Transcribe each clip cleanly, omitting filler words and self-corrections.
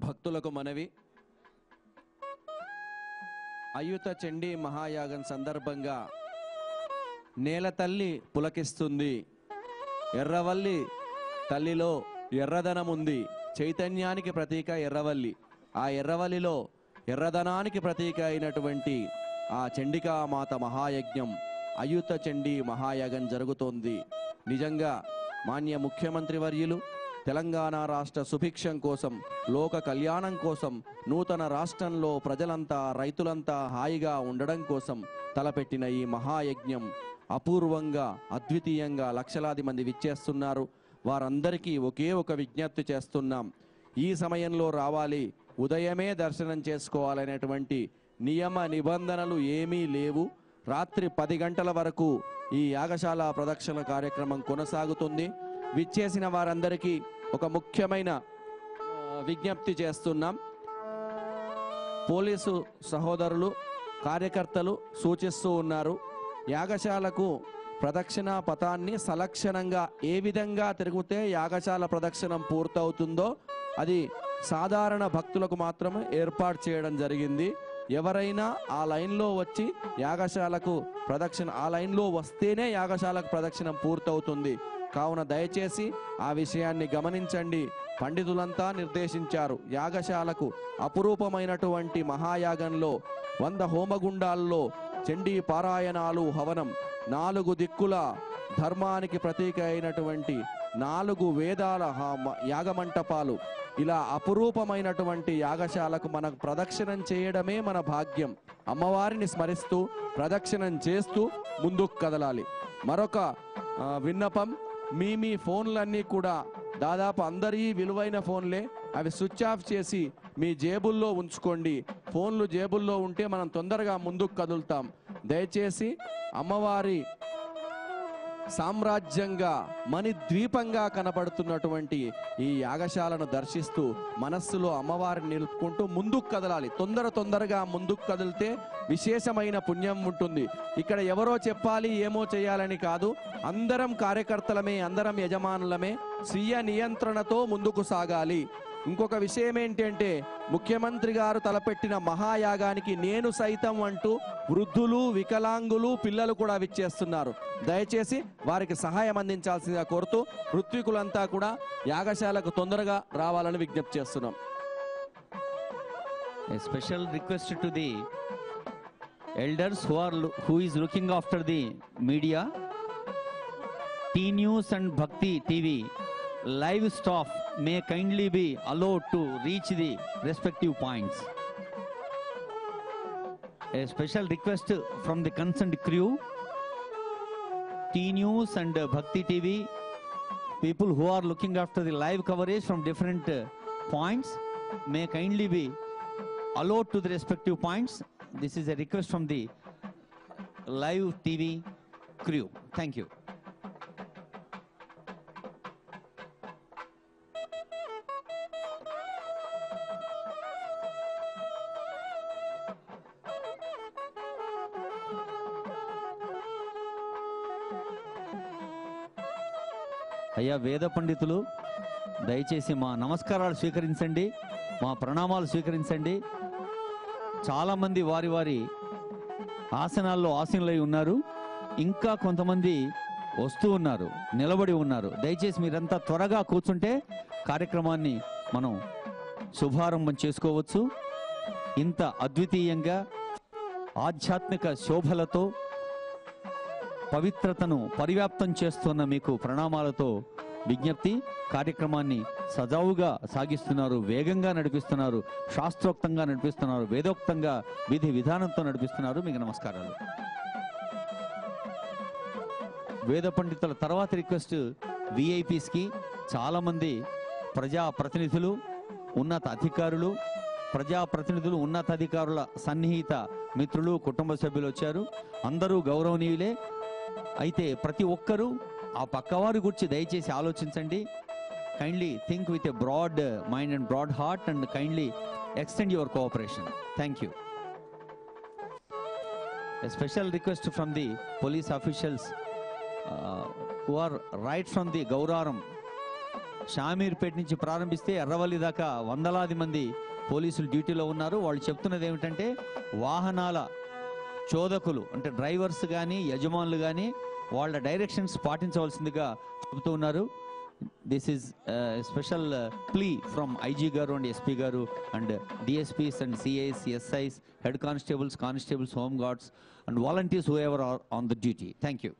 భక్తులకు మనవి. అయుత చండీ మహాయాగం సందర్భంగా నేల తల్లి పులకిస్తుంది. ఎర్రవల్లి తల్లిలో ఎర్రదనం ఉంది. చైతన్యానికి ప్రతీక ఎర్రవల్లి. ఆ ఎర్రవల్లిలో ఎర్రదనానికి ప్రతీక అయినటువంటి ఆ చండికామాత మహాయజ్ఞం అయుత చండీ మహాయాగం జరుగుతోంది. నిజంగా మాన్య ముఖ్యమంత్రి వర్యులు తెలంగాణ రాష్ట్ర సుభిక్షం కోసం, లోక కళ్యాణం కోసం, నూతన రాష్ట్రంలో ప్రజలంతా రైతులంతా హాయిగా ఉండడం కోసం తలపెట్టిన ఈ మహాయజ్ఞం అపూర్వంగా అద్వితీయంగా లక్షలాది మంది విచ్చేస్తున్నారు. వారందరికీ ఒకే ఒక విజ్ఞప్తి చేస్తున్నాం. ఈ సమయంలో రావాలి, ఉదయమే దర్శనం చేసుకోవాలనేటువంటి నియమ నిబంధనలు ఏమీ లేవు. రాత్రి 10 గంటల వరకు ఈ యాగశాల ప్రదక్షిణ కార్యక్రమం కొనసాగుతుంది. విచ్చేసిన వారందరికీ ఒక ముఖ్యమైన విజ్ఞప్తి చేస్తున్నాం. పోలీసు సహోదరులు కార్యకర్తలు సూచిస్తూ ఉన్నారు, యాగశాలకు ప్రదక్షిణ పథాన్ని సలక్షణంగా ఏ విధంగా తిరిగితే యాగశాల ప్రదక్షిణం పూర్తవుతుందో అది సాధారణ భక్తులకు మాత్రమే ఏర్పాటు చేయడం జరిగింది. ఎవరైనా ఆ లైన్లో వచ్చి యాగశాలకు ప్రదక్షిణ ఆ లైన్లో వస్తేనే యాగశాలకు ప్రదక్షిణం పూర్తవుతుంది. కావున దయచేసి ఆ విషయాన్ని గమనించండి. పండితులంతా నిర్దేశించారు, యాగశాలకు అపురూపమైనటువంటి మహాయాగంలో 100 హోమగుండాల్లో చండీ పారాయణాలు, హవనం, 4 దిక్కుల ధర్మానికి ప్రతీక అయినటువంటి 4 వేదాల యాగమంటపాలు, ఇలా అపురూపమైనటువంటి యాగశాలకు మనకు ప్రదక్షిణం చేయడమే మన భాగ్యం. అమ్మవారిని స్మరిస్తూ ప్రదక్షిణం చేస్తూ ముందుకు కదలాలి. మరొక విన్నపం, మీ ఫోన్లన్నీ కూడా దాదాపు అందరి విలువైన ఫోన్లే, అవి స్విచ్ ఆఫ్ చేసి మీ జేబుల్లో ఉంచుకోండి. ఫోన్లు జేబుల్లో ఉంటే మనం తొందరగా ముందుకు కదులుతాం. దయచేసి అమ్మవారి సామ్రాజ్యంగా మణిద్వీపంగా కనబడుతున్నటువంటి ఈ యాగశాలను దర్శిస్తూ మనస్సులో అమ్మవారిని నిలుపుకుంటూ ముందుకు కదలాలి. తొందరగా ముందుకు కదిలితే విశేషమైన పుణ్యం ఉంటుంది. ఇక్కడ ఎవరో చెప్పాలి ఏమో చేయాలని కాదు, అందరం కార్యకర్తలమే, అందరం యజమానులమే, స్వీయ నియంత్రణతో ముందుకు సాగాలి. ఇంకొక విషయం ఏంటంటే, ముఖ్యమంత్రి గారు తలపెట్టిన మహాయాగానికి నేను సైతం అంటూ వృద్ధులు, వికలాంగులు, పిల్లలు కూడా విచ్చేస్తున్నారు. దయచేసి వారికి సహాయం అందించాల్సిందిగా కోరుతూ ఋత్వికులంతా కూడా యాగశాలకు తొందరగా రావాలని విజ్ఞప్తి చేస్తున్నాం. A special request to the elders who is looking after the media, T News and Bhakti TV live staff may kindly be allowed to reach the respective points. A special request from the concerned crew, T News and Bhakti TV, people who are looking after the live coverage from different points may kindly be allowed to the respective points. This is a request from the live TV crew. Thank you. అయ్యా వేద పండితులు, దయచేసి మా నమస్కారాలు స్వీకరించండి, మా ప్రణామాలు స్వీకరించండి. చాలామంది వారి వారి ఆసనాల్లో ఆసీనులై ఉన్నారు. ఇంకా కొంతమంది వస్తూ ఉన్నారు, నిలబడి ఉన్నారు. దయచేసి మీరంతా త్వరగా కూర్చుంటే కార్యక్రమాన్ని మనం శుభారంభం చేసుకోవచ్చు. ఇంత అద్వితీయంగా ఆధ్యాత్మిక శోభలతో పవిత్రతను పరివ్యాప్తం చేస్తున్న మీకు ప్రణామాలతో విజ్ఞప్తి. కార్యక్రమాన్ని సజావుగా సాగిస్తున్నారు, వేగంగా నడిపిస్తున్నారు, శాస్త్రోక్తంగా నడిపిస్తున్నారు, వేదోక్తంగా విధి విధానంతో నడిపిస్తున్నారు. మీకు నమస్కారాలు. వేద పండితుల తర్వాత రిక్వెస్ట్ విఐపీస్కి. చాలామంది ప్రజాప్రతినిధులు, ఉన్నత అధికారులు, ప్రజాప్రతినిధులు, ఉన్నతాధికారుల సన్నిహిత మిత్రులు, కుటుంబ సభ్యులు వచ్చారు. అందరూ గౌరవనీయులే. అయితే ప్రతి ఒక్కరూ ఆ పక్కవారి గురించి దయచేసి ఆలోచించండి. Kindly think with a broad mind and broad heart and kindly extend your cooperation. Thank you. A special request from the police officials who are right from the Gauraram Shamirpet నుంచి ప్రారంభిస్తే ఎర్రవల్లి దాకా వందలాది మంది పోలీసులు డ్యూటీలో ఉన్నారు. వాళ్ళు చెప్తున్నది ఏమిటంటే వాహనాల చోదకులు అంటే డ్రైవర్స్ కానీ యజమానులు కానీ వాళ్ళ డైరెక్షన్స్ పాటించవలసిందిగా చెబుతూ ఉన్నారు. This is special plea from IG గారు అండ్ ఎస్పీ గారు and DSPs and CIs, SIs, head constables, home guards and volunteers whoever are on the duty. Thank you.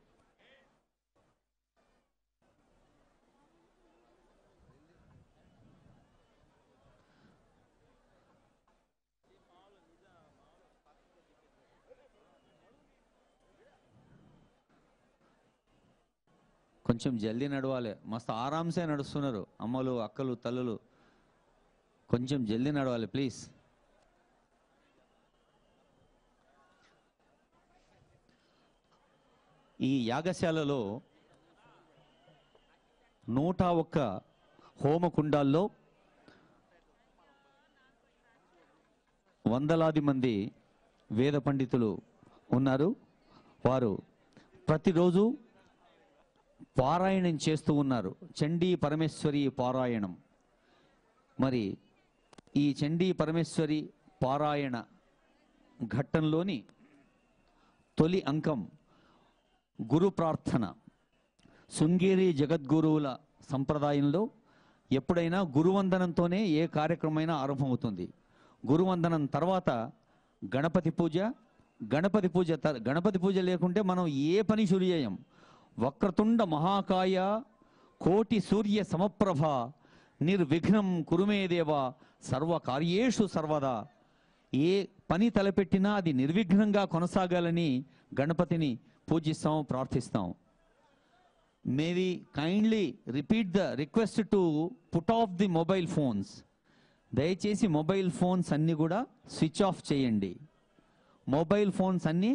కొంచెం జల్దీ నడవాలి. మస్తు ఆరాంసే నడుస్తున్నారు అమ్మలు, అక్కలు, తల్లులు. కొంచెం జల్దీ నడవాలి ప్లీజ్. ఈ యాగశాలలో 101 హోమకుండాల్లో వందలాది మంది వేద పండితులు ఉన్నారు. వారు ప్రతిరోజు పారాయణం చేస్తూ ఉన్నారు. చండీ పరమేశ్వరి పారాయణం. మరి ఈ చండీ పరమేశ్వరి పారాయణ ఘట్టంలోని తొలి అంకం గురు ప్రార్థన. శృంగేరి జగద్గురువుల సంప్రదాయంలో ఎప్పుడైనా గురువందనంతోనే ఏ కార్యక్రమమైనా ఆరంభమవుతుంది. గురువందనం తర్వాత గణపతి పూజ. గణపతి పూజ లేకుంటే మనం ఏ పని శురు చేయం. వక్రతుండ మహాకాయ కోటి సూర్య సమప్రభ నిర్విఘ్నం కురుమే దేవ సర్వకార్యేషు సర్వదా. ఏ పని తలపెట్టినా అది నిర్విఘ్నంగా కొనసాగాలని గణపతిని పూజిస్తాం, ప్రార్థిస్తాం. May we kindly repeat the request to put off the mobile phones. దయచేసి మొబైల్ ఫోన్స్ అన్నీ కూడా స్విచ్ ఆఫ్ చేయండి. మొబైల్ ఫోన్స్ అన్నీ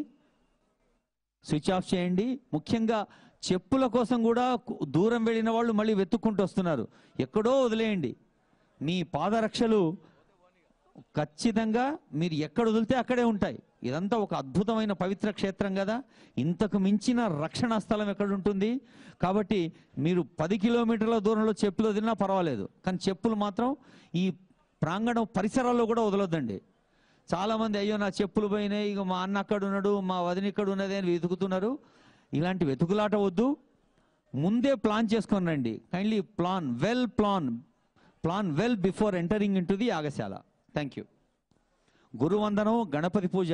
స్విచ్ ఆఫ్ చేయండి. ముఖ్యంగా చెప్పుల కోసం కూడా దూరం వెళ్ళిన వాళ్ళు మళ్ళీ వెతుక్కుంటూ వస్తున్నారు. ఎక్కడో వదిలేయండి. మీ పాదరక్షలు ఖచ్చితంగా మీరు ఎక్కడ వదిలితే అక్కడే ఉంటాయి. ఇదంతా ఒక అద్భుతమైన పవిత్ర క్షేత్రం కదా. ఇంతకు మించిన రక్షణ స్థలం ఎక్కడ ఉంటుంది? కాబట్టి మీరు 10 కిలోమీటర్ల దూరంలో చెప్పులు వదిలినా పర్వాలేదు, కానీ చెప్పులు మాత్రం ఈ ప్రాంగణం పరిసరాల్లో కూడా వదలొద్దండి. చాలామంది అయ్యో నా చెప్పులు పోయినాయి, ఇక మా అన్న అక్కడ ఉన్నాడు, మా వదిన ఇక్కడ ఉన్నది అని వెతుకుతున్నారు. ఇలాంటి వెతుకులాట వద్దు. ముందే ప్లాన్ చేసుకొని రండి. Kindly plan well before entering into the yagashala. Thank you. గురువందనం, గణపతి పూజ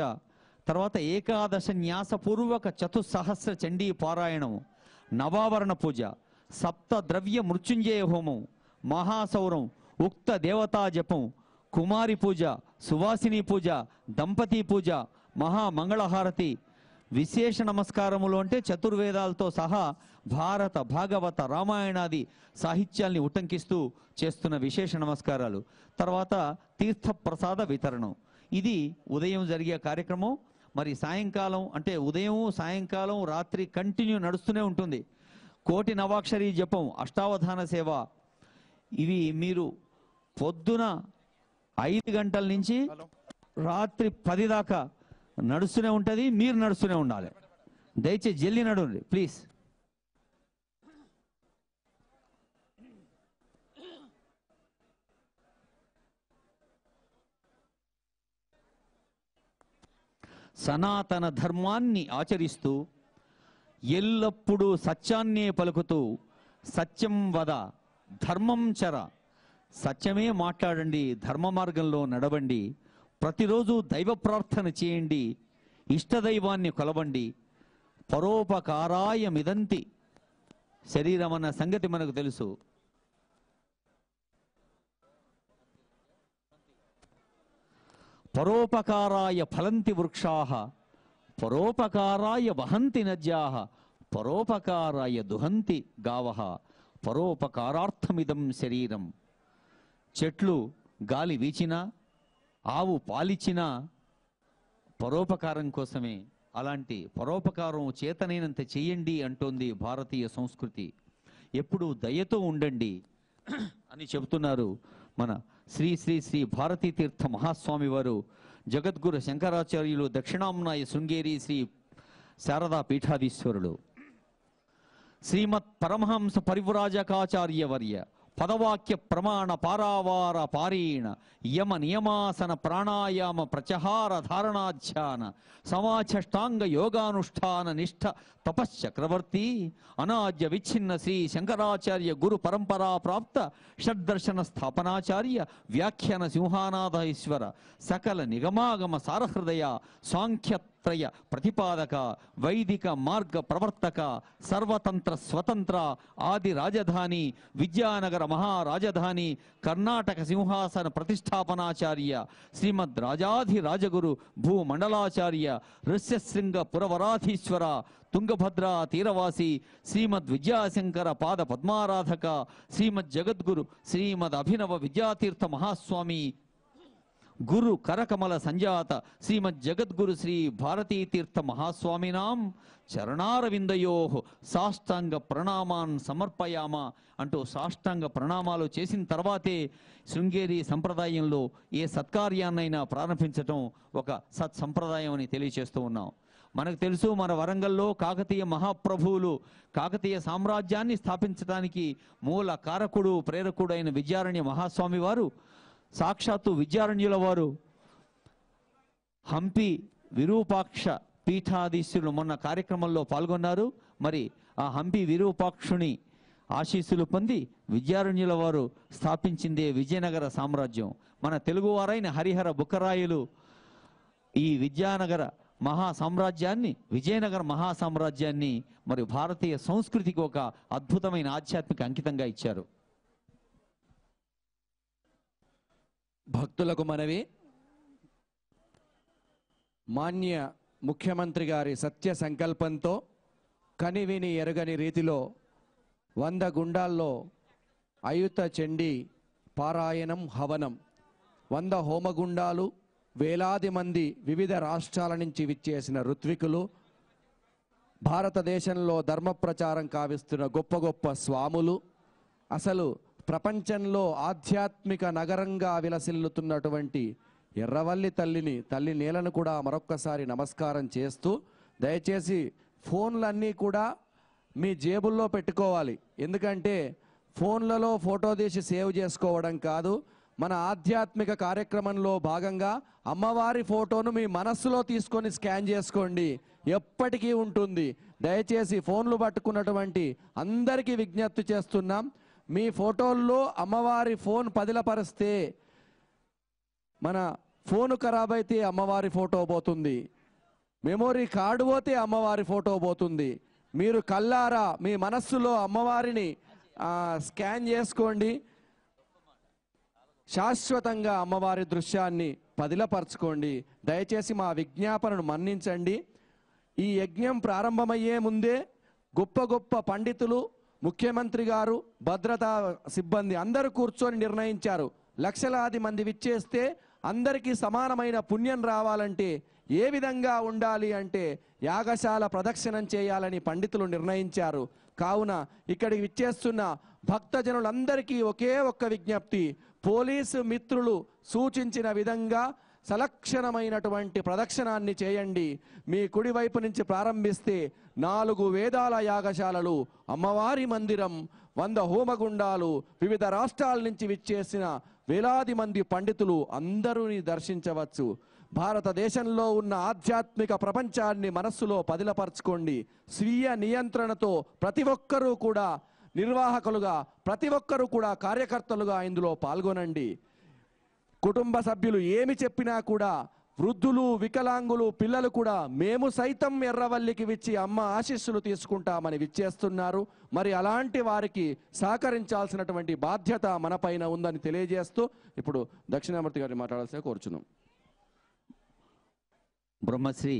తర్వాత ఏకాదశ న్యాసపూర్వక చతుస్సహస్ర చండీ పారాయణం, నవావరణ పూజ, సప్త ద్రవ్య మృత్యుంజయ హోమం, మహాసౌరం, ఉక్త దేవతా జపం, కుమారి పూజ, సువాసిని పూజ, దంపతి పూజ, మహామంగళహారతి, విశేష నమస్కారములు అంటే చతుర్వేదాలతో సహా భారత, భాగవత, రామాయణాది సాహిత్యాల్ని ఉటంకిస్తూ చేస్తున్న విశేష నమస్కారాలు. తర్వాత తీర్థప్రసాద వితరణం. ఇది ఉదయం జరిగే కార్యక్రమం. మరి సాయంకాలం అంటే ఉదయం, సాయంకాలం, రాత్రి కంటిన్యూ నడుస్తూనే ఉంటుంది. కోటి నవాక్షరి జపం, అష్టావధాన సేవ, ఇవి మీరు పొద్దున 5 గంటల నుంచి రాత్రి 10 దాకా నడుస్తూనే ఉంటుంది. మీరు నడుస్తూనే ఉండాలి. దయచేసి జల్దీ నడవండి ప్లీజ్. సనాతన ధర్మాన్ని ఆచరిస్తూ ఎల్లప్పుడూ సత్యాన్నే పలుకుతూ సత్యం వద ధర్మం చర, సత్యమే మాట్లాడండి, ధర్మ మార్గంలో నడవండి, ప్రతిరోజు దైవ ప్రార్థన చేయండి, ఇష్టదైవాన్ని కొలవండి, పరోపకారాయ మిదంతి శరీరం అన్న సంగతి మనకు తెలుసు. పరోపకారాయ ఫలంతి వృక్షాః, పరోపకారాయ వహంతి నద్యాః, పరోపకారాయ దుహంతి గావః, పరోపకారార్థమిదం శరీరం. చెట్లు గాలి వీచినా, ఆవు పాలిచ్చినా పరోపకారం కోసమే. అలాంటి పరోపకారం చేతనైనంత చెయ్యండి అంటోంది భారతీయ సంస్కృతి. ఎప్పుడు దయతో ఉండండి అని చెబుతున్నారు మన శ్రీ శ్రీ శ్రీ భారతీ తీర్థ మహాస్వామి వారు, జగద్గురు శంకరాచార్యులు, దక్షిణాంనాయ శృంగేరి శ్రీ శారదా పీఠాధీశ్వరులు, శ్రీమత్ పరమహంస పరివ్రాజకాచార్యవర్య పదవాక్య ప్రమాణ పారావార పారీణ యమ నియమాసన ప్రాణాయామ ప్రచహార ధారణాధ్యాన సమాచష్టాంగ యోగానుష్ఠాన నిష్ఠ తపశ్చక్రవర్తి అనాద్య విచ్ఛిన్న శ్రీ శంకరాచార్య గురు పరంపరా ప్రాప్త షడ్దర్శన స్థాపనాచార్య వ్యాఖ్యాన సింహానాథ ఈశ్వర సకల నిగమాగమ సారహృదయ సాంఖ్యత్రయ ప్రతిపాదక వైదిక మార్గ ప్రవర్తక సర్వతంత్ర స్వతంత్ర ఆది రాజధాని విద్యానగర మహారాజధాని కర్ణాటక సింహాసన ప్రతిష్టాపనాచార్య శ్రీమద్ రాజాధి రాజగురు భూమండలాచార్య ఋష్యశృంగ పురవరాధీశ్వర తుంగభద్ర తీరవాసి శ్రీమద్ విద్యాశంకర పాద పద్మారాధక శ్రీమద్ జగద్గురు శ్రీమద్ అభినవ విద్యాతీర్థ మహాస్వామి గురు కరకమల సంజాత శ్రీమద్ జగద్గురు శ్రీ భారతీ తీర్థ మహాస్వామినాం చరణారవిందయో సాష్టాంగ ప్రణామాన్ సమర్పయామ అంటూ సాష్టాంగ ప్రణామాలు చేసిన తర్వాతే శృంగేరి సంప్రదాయంలో ఏ సత్కార్యాన్నైనా ప్రారంభించటం ఒక సత్సంప్రదాయం అని తెలియచేస్తూ ఉన్నాం. మనకు తెలుసు, మన వరంగల్లో కాకతీయ మహాప్రభువులు కాకతీయ సామ్రాజ్యాన్ని స్థాపించడానికి మూల కారకుడు ప్రేరకుడు అయిన విద్యారణ్య మహాస్వామి వారు సాక్షాత్తు విద్యారణ్యుల వారు హంపి విరూపాక్ష పీఠాధీశ్వరులు మొన్న కార్యక్రమంలో పాల్గొన్నారు. మరి ఆ హంపి విరూపాక్షుని ఆశీస్సులు పొంది విద్యారణ్యుల వారు స్థాపించిందే విజయనగర సామ్రాజ్యం. మన తెలుగువారైన హరిహర బుక్కరాయులు ఈ విద్యానగర మహాసామ్రాజ్యాన్ని విజయనగర మహాసామ్రాజ్యాన్ని మరి భారతీయ సంస్కృతికి ఒక అద్భుతమైన ఆధ్యాత్మిక అంకితంగా ఇచ్చారు. భక్తులకు మనవి, మాన్య ముఖ్యమంత్రి గారి సత్య సంకల్పంతో కనివిని ఎరగని రీతిలో 100 గుండాల్లో అయుత చండీ పారాయణం హవనం, 100 హోమగుండాలు, వేలాది మంది వివిధ రాష్ట్రాల నుంచి విచ్చేసిన ఋత్వికులు, భారతదేశంలో ధర్మ ప్రచారం కావిస్తున్న గొప్ప గొప్ప స్వాములు, అసలు ప్రపంచంలో ఆధ్యాత్మిక నగరంగా విలసిల్లుతున్నటువంటి ఎర్రవల్లి తల్లి నేలను కూడా మరొక్కసారి నమస్కారం చేస్తూ, దయచేసి ఫోన్లన్నీ కూడా మీ జేబుల్లో పెట్టుకోవాలి. ఎందుకంటే ఫోన్లలో ఫోటో తీసి సేవ్ చేసుకోవడం కాదు, మన ఆధ్యాత్మిక కార్యక్రమంలో భాగంగా అమ్మవారి ఫోటోను మీ మనస్సులో తీసుకొని స్కాన్ చేసుకోండి, ఎప్పటికీ ఉంటుంది. దయచేసి ఫోన్లు పట్టుకున్నటువంటి అందరికీ విజ్ఞప్తి చేస్తున్నాం, మీ ఫోటోల్లో అమ్మవారి ఫోన్ పదిలపరిస్తే మన ఫోను ఖరాబ్ అయితే అమ్మవారి ఫోటో పోతుంది, మెమొరీ కార్డు పోతే అమ్మవారి ఫోటో పోతుంది. మీరు కల్లారా మీ మనస్సులో అమ్మవారిని స్కాన్ చేసుకోండి, శాశ్వతంగా అమ్మవారి దృశ్యాన్ని పదిలపరచుకోండి. దయచేసి మా విజ్ఞాపనను మన్నించండి. ఈ యజ్ఞం ప్రారంభమయ్యే ముందే గొప్ప గొప్ప పండితులు, ముఖ్యమంత్రి గారు, భద్రతా సిబ్బంది అందరూ కూర్చొని నిర్ణయించారు, లక్షలాది మంది విచ్చేస్తే అందరికీ సమానమైన పుణ్యం రావాలంటే ఏ విధంగా ఉండాలి అంటే యాగశాల ప్రదక్షిణం చేయాలని పండితులు నిర్ణయించారు. కావున ఇక్కడికి విచ్చేస్తున్న భక్తజనులందరికీ ఒకే ఒక్క విజ్ఞప్తి, పోలీసు మిత్రులు సూచించిన విధంగా సలక్షణమైనటువంటి ప్రదక్షిణాన్ని చేయండి. మీ కుడివైపు నుంచి ప్రారంభిస్తే 4 వేదాల యాగశాలలు, అమ్మవారి మందిరం, 100 హోమగుండాలు, వివిధ రాష్ట్రాల నుంచి విచ్చేసిన వేలాది మంది పండితులు అందరూని దర్శించవచ్చు. భారతదేశంలో ఉన్న ఆధ్యాత్మిక ప్రపంచాన్ని మనస్సులో పదిలపరచుకోండి. స్వీయ నియంత్రణతో ప్రతి ఒక్కరూ కూడా నిర్వాహకులుగా, ప్రతి ఒక్కరూ కూడా కార్యకర్తలుగా ఇందులో పాల్గొనండి. కుటుంబ సభ్యులు ఏమి చెప్పినా కూడా, వృద్ధులు, వికలాంగులు, పిల్లలు కూడా మేము సైతం ఎర్రవల్లికి విచ్చి అమ్మ ఆశీస్సులు తీసుకుంటామని విచ్చేస్తున్నారు. మరి అలాంటి వారికి సహకరించాల్సినటువంటి బాధ్యత మనపైన ఉందని తెలియజేస్తూ ఇప్పుడు దక్షిణామూర్తి గారిని మాట్లాడాల్సిన కోరుచున్నాం. బ్రహ్మశ్రీ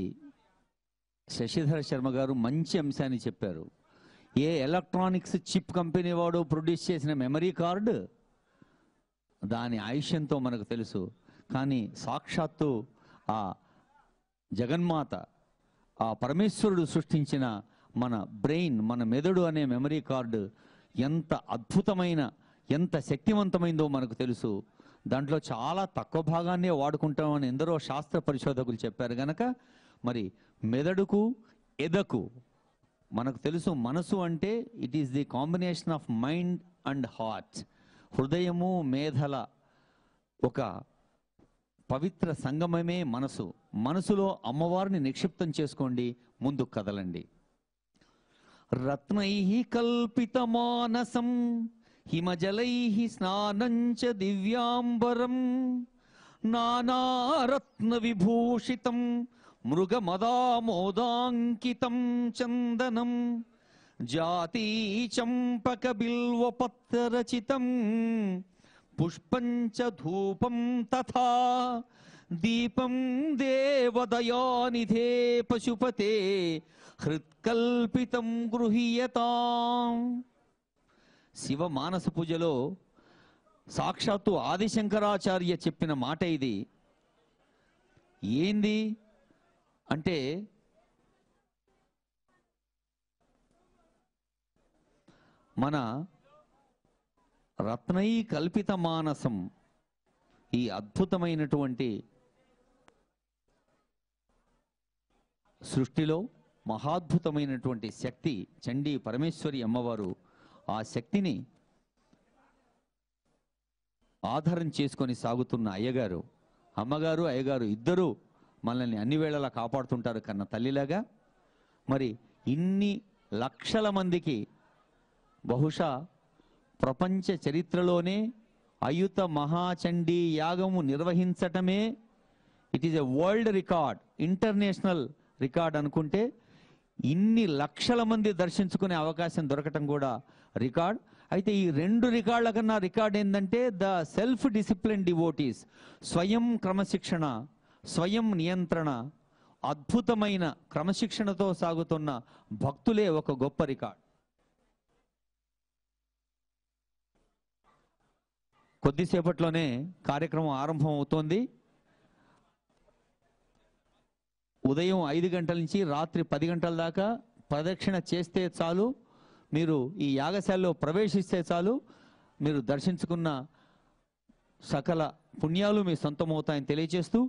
శశిధర శర్మ గారు మంచి అంశాన్ని చెప్పారు. ఏ ఎలక్ట్రానిక్స్ చిప్ కంపెనీ వాడు ప్రొడ్యూస్ చేసిన మెమరీ కార్డు దాని ఆయుష్యంతో మనకు తెలుసు, కానీ సాక్షాత్తు ఆ జగన్మాత, ఆ పరమేశ్వరుడు సృష్టించిన మన బ్రెయిన్, మన మెదడు అనే మెమరీ కార్డు ఎంత అద్భుతమైన, ఎంత శక్తివంతమైందో మనకు తెలుసు. దాంట్లో చాలా తక్కువ భాగాన్నే వాడుకుంటామని ఎందరో శాస్త్ర పరిశోధకులు చెప్పారు గనక మరి మెదడుకు ఎదకు మనకు తెలుసు, మనసు అంటే it is the combination of mind and heart. హృదయము మేధల ఒక పవిత్ర సంగమమే మనసు. మనసులో అమ్మవారిని నిక్షిప్తం చేసుకోండి, ముందుకు కదలండి. రత్నై కల్పితమానసం హిమజలై స్నానంచ దివ్యాంబరం నానారత్న విభూషితం మృగమదామోదాంకితం చందనం జాతీ చంపక బిల్వపత్రరచితం పుష్పంచ ధూపం తథా దీపం దేవదయానిధే పశుపతే హృత్కల్పితం గృహీయతాం. శివ మానస పూజలో సాక్షాత్తు ఆదిశంకరాచార్య చెప్పిన మాట ఇది. ఏంది అంటే మన రత్నై కల్పిత మానసం, ఈ అద్భుతమైనటువంటి సృష్టిలో మహాద్భుతమైనటువంటి శక్తి చండీ పరమేశ్వరి అమ్మవారు. ఆ శక్తిని ఆధారం చేసుకొని సాగుతున్న అయ్యగారు, అమ్మగారు అయ్యగారు ఇద్దరూ మనల్ని అన్ని వేళలా కాపాడుతుంటారు కన్న తల్లిలాగా. మరి ఇన్ని లక్షల మందికి బహుశా ప్రపంచ చరిత్రలోనే అయుత మహాచండీ యాగము నిర్వహించటమే it is a world record, international record అనుకుంటే ఇన్ని లక్షల మంది దర్శించుకునే అవకాశం దొరకటం కూడా రికార్డ్. అయితే ఈ 2 రికార్డుల కన్నా రికార్డ్ ఏంటంటే ద సెల్ఫ్ డిసిప్లిన్ డివోటీస్, స్వయం క్రమశిక్షణ, స్వయం నియంత్రణ, అద్భుతమైన క్రమశిక్షణతో సాగుతున్న భక్తులే ఒక గొప్ప రికార్డ్. కొద్దిసేపట్లోనే కార్యక్రమం ఆరంభం అవుతోంది. ఉదయం 5 గంటల నుంచి రాత్రి 10 గంటల దాకా ప్రదక్షిణ చేస్తే చాలు, మీరు ఈ యాగశాలలో ప్రవేశిస్తే చాలు, మీరు దర్శించుకున్న సకల పుణ్యాలు మీ సొంతమవుతాయని తెలియజేస్తూ,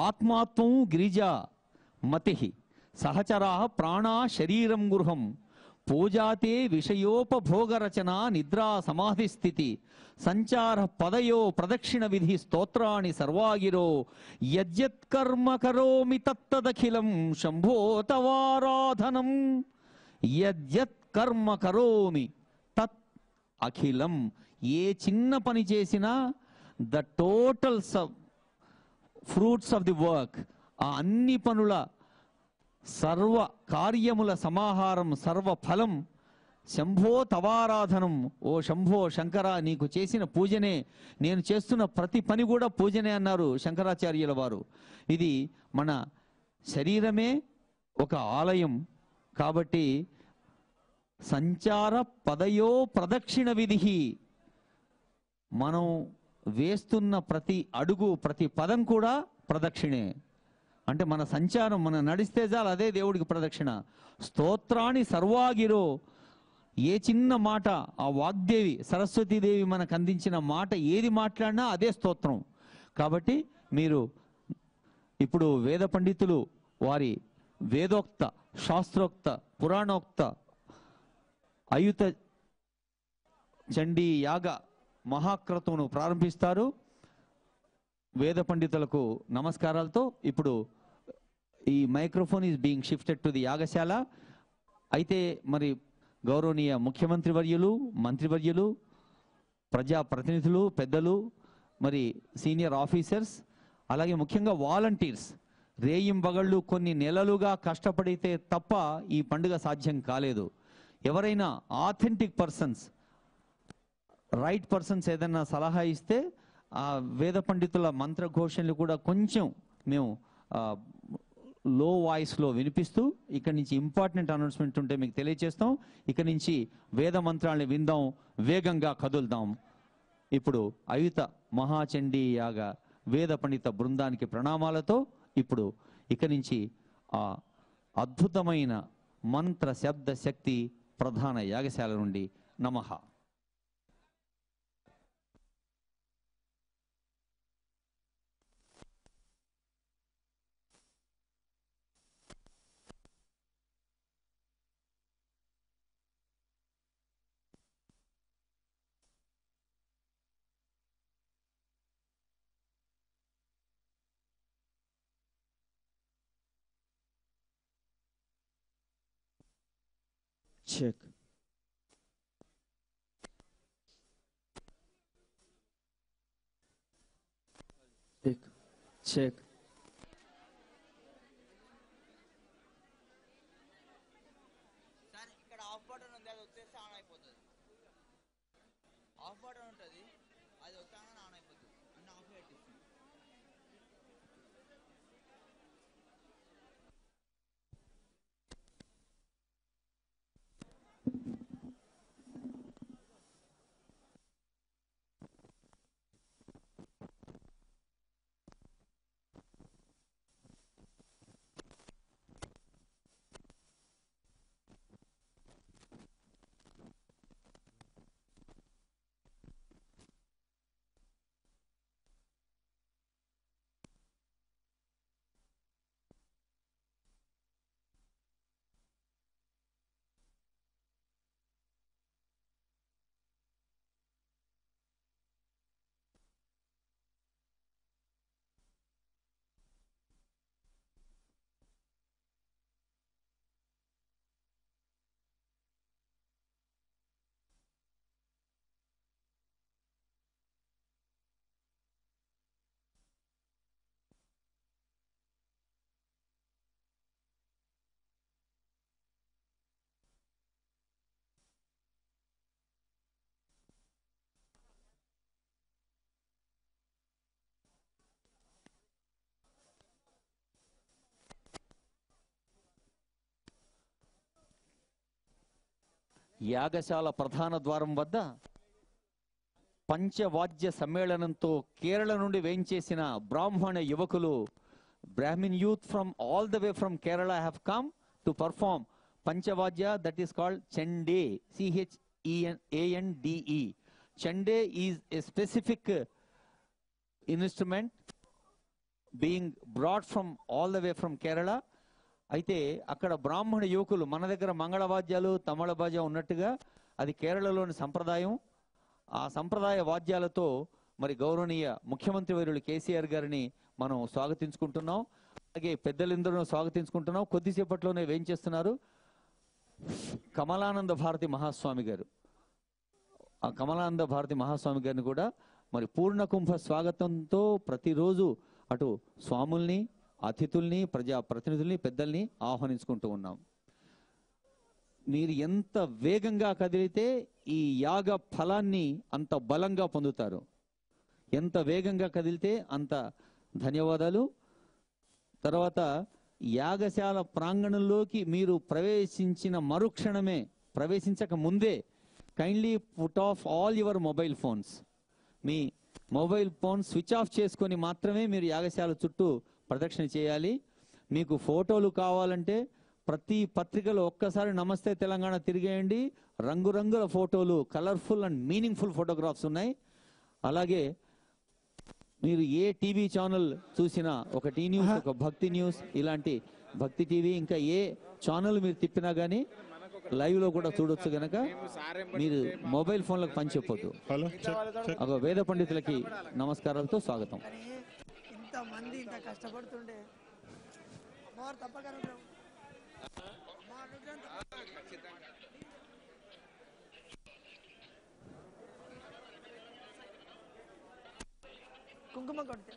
ఆత్మాత్మం గిరిజా మతి సహచరా ప్రాణా శరీరం గృహం పూజాతే విషయోపభోగరచన నిద్రా సమాధి స్థితి సంచార పదయో ప్రదక్షిణ విధి స్తోత్రాణి సర్వాగిరో యజ్జత్కర్మ కరోమి తత్తదఖిలం శంభో తవారాధనం. యజ్జత్కర్మ కరోమి తత్ అఖిలం, ఏ చిన్న పని చేసినా the total fruits of the work, ఆ అన్ని పనుల సర్వ కార్యముల సమాహారం, సర్వ ఫలం శంభో తవారాధనం. ఓ శంభో శంకర, నీకు చేసిన పూజనే, నేను చేస్తున్న ప్రతి పని కూడా పూజనే అన్నారు శంకరాచార్యుల వారు. ఇది మన శరీరమే ఒక ఆలయం కాబట్టి సంచార పదయో ప్రదక్షిణ విధి, మనం వేస్తున్న ప్రతి అడుగు ప్రతి పదం కూడా ప్రదక్షిణే. అంటే మన సంచారం, మనం నడిస్తే చాలు అదే దేవుడికి ప్రదక్షిణ. స్తోత్రాన్ని సర్వాగిరో, ఏ చిన్న మాట ఆ వాగ్దేవి సరస్వతీదేవి మనకు అందించిన మాట ఏది మాట్లాడినా అదే స్తోత్రం. కాబట్టి మీరు ఇప్పుడు వేద పండితులు వారి వేదోక్త శాస్త్రోక్త పురాణోక్త అయుత చండీ యాగ మహాక్రతువును ప్రారంభిస్తారు. వేద పండితులకు నమస్కారాలతో ఇప్పుడు ఈ microphone is being shifted to the yagashala. అయితే మరి గౌరవనీయ ముఖ్యమంత్రి వర్యులు, మంత్రివర్యులు, ప్రజాప్రతినిధులు, పెద్దలు, మరి సీనియర్ ఆఫీసర్స్, అలాగే ముఖ్యంగా వాలంటీర్స్ రేయింబగళ్ళు కొన్ని నెలలుగా కష్టపడితే తప్ప ఈ పండుగ సాధ్యం కాలేదు. ఎవరైనా ఆథెంటిక్ పర్సన్స్, రైట్ పర్సన్స్ ఏదైనా సలహా ఇస్తే ఆ వేద పండితుల మంత్రఘోషణలు కూడా కొంచెం మేము లో వాయిస్లో వినిపిస్తూ ఇక్కడి నుంచి ఇంపార్టెంట్ అనౌన్స్మెంట్ ఉంటే మీకు తెలియజేస్తాం. ఇక్కడి నుంచి వేద మంత్రాలను విందాం, వేగంగా కదులుదాం. ఇప్పుడు అయుత మహాచండీ యాగ వేద పండిత బృందానికి ప్రణామాలతో ఇప్పుడు ఇక్కడి నుంచి ఆ అద్భుతమైన మంత్ర శబ్ద శక్తి ప్రధాన యాగశాల నుండి నమః. check. Check. సార్ ఇక్కడ ఆఫ్ బటన్ ఉంది, అది వచ్చేస్తే ఆన్ అయిపోతుంది. ఆఫ్ బటన్ ఉంటుంది, అది వచ్చాక ఆన్ అయిపోతుంది. అన్న ఆఫ్ పెట్టిస్తుంది. యాగశాల ప్రధాన ద్వారం వద్ద పంచవాద్య సమ్మేళనంతో కేరళ నుండి వేయించేసిన బ్రాహ్మణ యువకులు Brahmin youth from all the way from Kerala have come to perform panchavadya that is called chande CHENANDE. Chande is a specific instrument being brought from all the way from Kerala. అయితే అక్కడ బ్రాహ్మణ యువకులు మన దగ్గర మంగళవాద్యాలు తమళ బాజా ఉన్నట్టుగా అది కేరళలోని సంప్రదాయం. ఆ సంప్రదాయ వాద్యాలతో మరి గౌరవనీయ ముఖ్యమంత్రి వర్యులు కేసీఆర్ గారిని మనం స్వాగతించుకుంటున్నాం. అలాగే పెద్దలందరూ స్వాగతించుకుంటున్నాం. కొద్దిసేపట్లోనే వేయించేస్తున్నారు కమలానంద భారతి మహాస్వామి గారు. ఆ కమలానంద భారతి మహాస్వామి గారిని కూడా మరి పూర్ణ కుంభ స్వాగతంతో ప్రతిరోజు అటు స్వాముల్ని, అతిథుల్ని, ప్రజా ప్రతినిధుల్ని, పెద్దల్ని ఆహ్వానించుకుంటూ ఉన్నాం. మీరు ఎంత వేగంగా కదిలితే ఈ యాగ ఫలాన్ని అంత బలంగా పొందుతారు. ఎంత వేగంగా కదిలితే అంత ధన్యవాదాలు. తర్వాత యాగశాల ప్రాంగణంలోకి మీరు ప్రవేశించిన మరుక్షణమే, ప్రవేశించక ముందే kindly put off all your mobile phones. Me mobile phone switch off చేసుకొని మాత్రమే మీరు యాగశాల చుట్టూ ప్రదక్షిణ చేయాలి. మీకు ఫోటోలు కావాలంటే ప్రతి పత్రికలో ఒక్కసారి నమస్తే తెలంగాణ తిరిగేయండి. రంగురంగుల ఫోటోలు, కలర్ఫుల్ అండ్ మీనింగ్ఫుల్ ఫోటోగ్రాఫ్స్ ఉన్నాయి. అలాగే మీరు ఏ టీవీ ఛానల్ చూసినా, ఒక టీ న్యూస్, ఒక భక్తి న్యూస్, ఇలాంటి భక్తి టీవీ, ఇంకా ఏ ఛానల్ మీరు తిప్పినా కానీ లైవ్ లో కూడా చూడొచ్చు. గనక మీరు మొబైల్ ఫోన్లకు పని చెప్పొద్దు. ఒక వేద పండితులకి నమస్కారాలతో స్వాగతం. ఇంతమంది ఇంత కష్టపడుతుండే అమ్మవారు తప్పక కుంకుమ కొడితే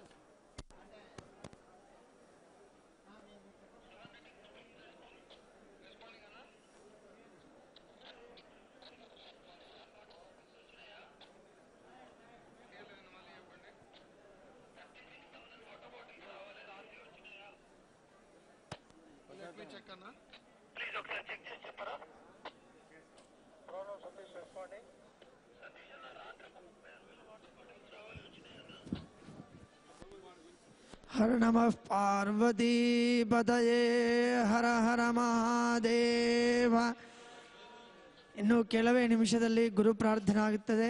हर नमः पार्वती पतये हर हर महादेव. ಇನ್ನು ಕೆಲವೇ ನಿಮಿಷದಲ್ಲಿ ಗುರು ಪ್ರಾರ್ಥನೆ ಆಗುತ್ತದೆ.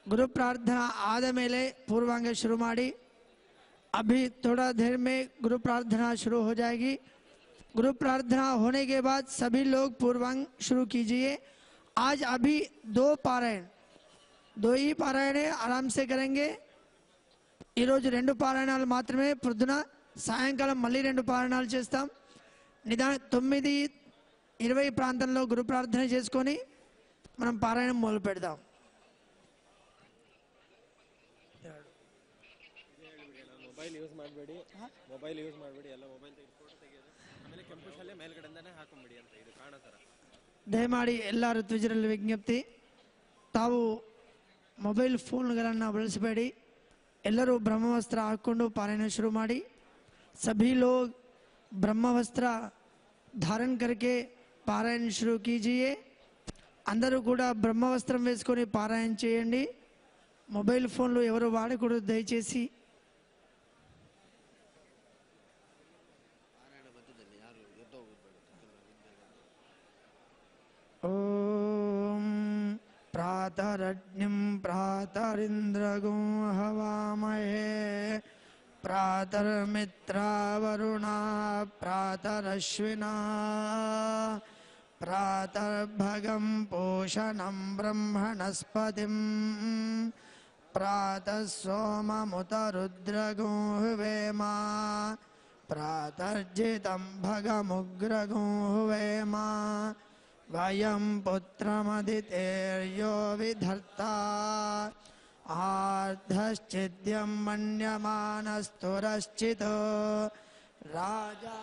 गुरु प्रार्थना आद मेले पूर्वांग शुरू माड़ी. अभी थोड़ा देर में गुरु प्रार्थना शुरू हो जाएगी. गुरु प्रार्थना होने के बाद सभी लोग पूर्वांग शुरू कीजिए. आज अभी दो ही पारायण आराम से करेंगे. ఈ రోజు రెండు పారాయణాలు మాత్రమే. పొద్దున సాయంకాలం మళ్ళీ రెండు పారాయణాలు చేస్తాం. నిదాన 20 ప్రాంతంలో గురు ప్రార్థన చేసుకొని మనం పారాయణం మొదలు పెడదాం. ಮೊಬೈಲ್ ಯೂಸ್ ಮಾಡಬೇಡಿ, ಮೊಬೈಲ್ ಯೂಸ್ ಮಾಡಬೇಡಿ, ಎಲ್ಲ ಮೊಬೈಲ್ ತೆಗೆದು ಫೋಟೋ ತೆಗೆಯೋದು, ಆಮೇಲೆ ಕೆಂಪು ಶಾಲೆ ಮೇಲ್ಗಡೆಯಿಂದಾನೆ ಹಾಕೊಂಬಿಡಿ ಅಂತ ಇದು ಕಾಣೋ ಥರ. ದಯಮಾಡಿ ಎಲ್ಲ ಋತುಜರಲ್ಲಿ ವಿಜ್ಞಪ್ತಿ, ತಾವು ಮೊಬೈಲ್ ಫೋನ್ಗಳನ್ನು ಬಳಸಬೇಡಿ. ಎಲ್ಲರೂ ಬ್ರಹ್ಮವಸ್ತ್ರ ಹಾಕ್ಕೊಂಡು ಪಾರಾಯಣ ಶುರು ಮಾಡಿ. सभी लोग ब्रह्मवस्त्र धारण करके पारायण शुरू कीजिए. అందరూ కూడా బ్రహ్మవస్త్రం వేసుకొని పారాయణ చేయండి. మొబైల్ ఫోన్లు ఎవరు వాడకూడదు దయచేసి. ఓం ప్రాతరజ్ఞం ప్రాతరింద్రగం హవామహే प्रातर्मित्रावरुणा प्रातरश्विना प्रातर्भगं पोषणं ब्रह्मणस्पतिं प्रातः सोममुतरुद्रगो हुवेमा प्रातर्जितं भगमुग्रगो हुवेमा वयं पुत्रमदितेर्यो विधर्ता आर्धश्चिद्यं मन्यमानस्तुरश्चितो राजा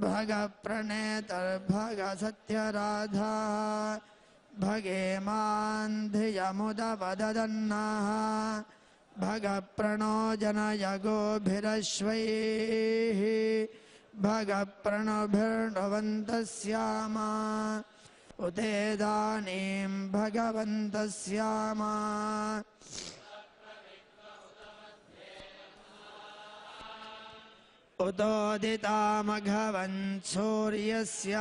भगप्रणेतर्भग सत्यराधा भगेमान्धियमुदवदन्नः भगप्रणो जनयगोभिरश्वैः भगप्रणभिर्णवन्तस्यामा उदेदानीं भगवन्तस्यामा उदोदितामघवन् सूर्यस्य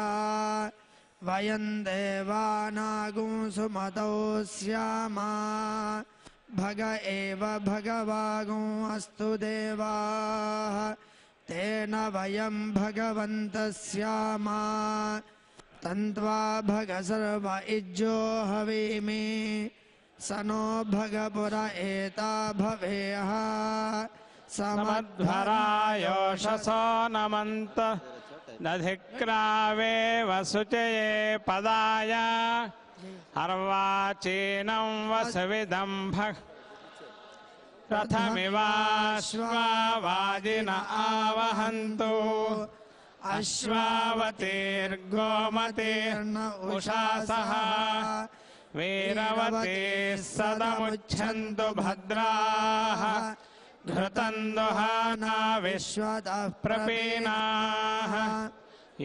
वयं देवानागुं सुमतौ स्यामा भग एव भगवागुं अस्तु देवाः तेन वयं भगवन्तस्यामा तन्त्वा भग सर्व इज्जो हवीमि स नो भगपुर एता भवेह समध्वरायोषसो नमन्त दधिक्रावे वसुचये पदाय अर्वाचीनं वसविदं भग रथमिवाश्वावादिन आवहन्तु अश्वावतीर्गोमतीर्न उषासः वीरवती सदमुच्छन्तु भद्राः घृतं दुहाना विश्वतः प्रपीनाः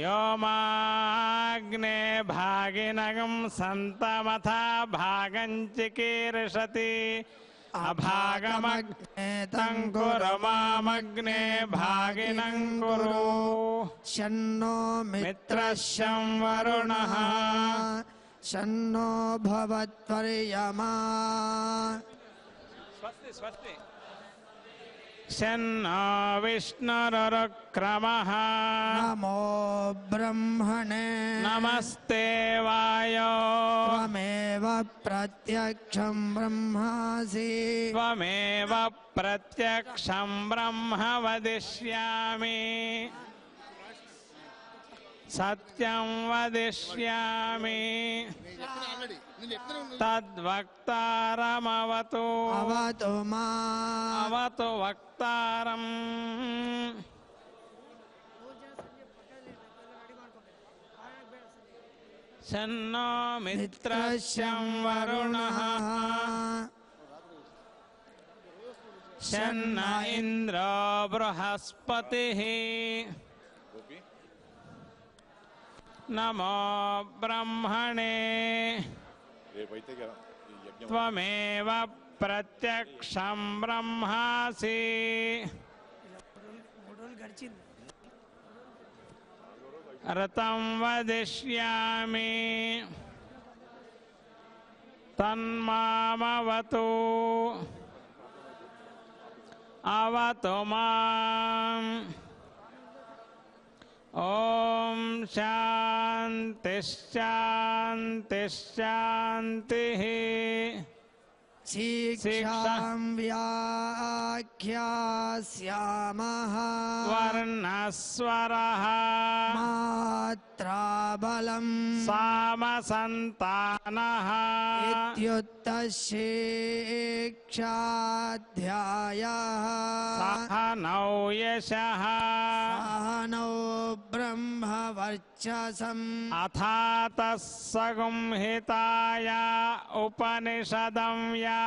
योमाग्ने भागिनगं सन्तमथा भागं चिकीर्षति अभागमग्ने तङ्कुरु मामग्ने भागिनं कुरु शन्नो मित्रः शं वरुणः शन्नो भवत्वर्यमा शन्नो विष्णुरुक्रमः नमो ब्रह्मणे नमस्ते वायो त्वमेव प्रत्यक्षं ब्रह्मासि त्वमेव प्रत्यक्षं ब्रह्म वदिष्यामि सत्यं वदिष्यामि तद्वक्तारमवतु अवतु मा अवतु वक्तारम् शन्नो मित्रश्यं वरुणः शन्न इन्द्रो बृहस्पतिः नमो ब्रह्मणे त्वमेव प्रत्यक्षं ब्रह्मासि ऋतं वदिष्यामि तन्मामवतु अवतु माम् ॐ शान्तिः शान्तिः शान्तिः शिक्षां व्याख्यास्यामः वर्णस्वरः मात्राबलं सामसन्तानः इत्युत्तरशिक्षाध्यायः सहनौ यशः सहनौ ब्रह्मवर्चसम् अथातः सगुंहिताया उपनिषदं या